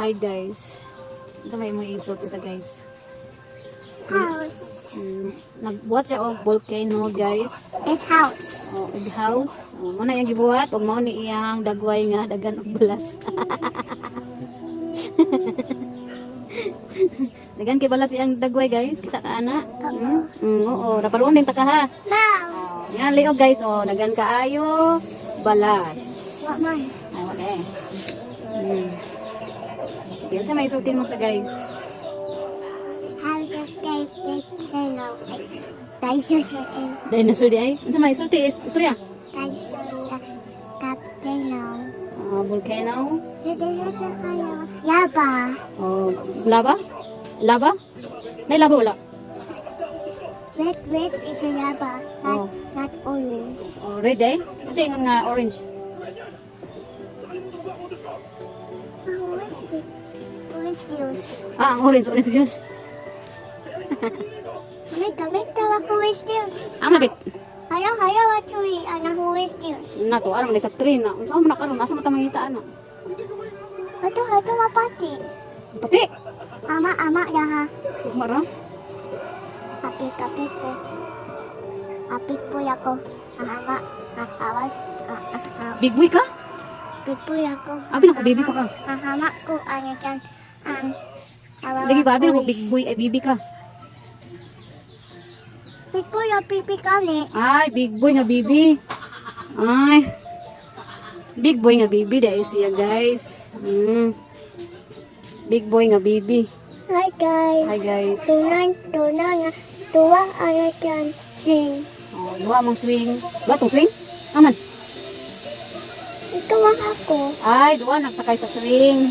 Hi guys. Ito may mga insult isa guys. House. Nagbuhat siya og volcano guys. It house. O egg house. O mo na yung gibuhat og mao ni iyang dagway nga dagan og balas. Dagan kay balas iyang dagway guys. Kita ka ana? Oo, naparoon din ta ka ha. No. Yan liog guys. O dagan kaayo balas. What man? Ay wala eh. Sige, sa may sultin mo sa guys. House of volcano. Dinosaur. Dinosaur di ay. Sa may sulti istorya. Dinosaur. Volcano. Volcano. Lava. Oh, lava? Lava? May lava wala? Red is a lava. Oh. Not orange. Oh, red eh? Kasi yung nga orange. Orange juice. Ah, ang orange juice. Gamit tawa orange juice. Ang lapit. Ayaw, achoy. Anak orange juice. Na to, aram na sa train na. Saan mo na karon? Asa mo tamangita na? Ito, mapati. Pati. Ama, yaha. Mara. Apit po. Apit po ako. Ama, awas. Big boy ka? Apit po ako. Abi na ko baby pa ka. Hama ko, ano dyan. Lagi ba abi ko big boy ay baby ka? Apit po yung pipi kami. Ay, big boy nga baby. Ay. Big boy nga baby dahil siya guys. Big boy nga baby. Hi guys. Hi guys. Tuwa, ano dyan. Sing. Oh, duwa mong swing. Gatong swing? Aman. Ikaw ako. Ay, duwa nagsakay sa swing.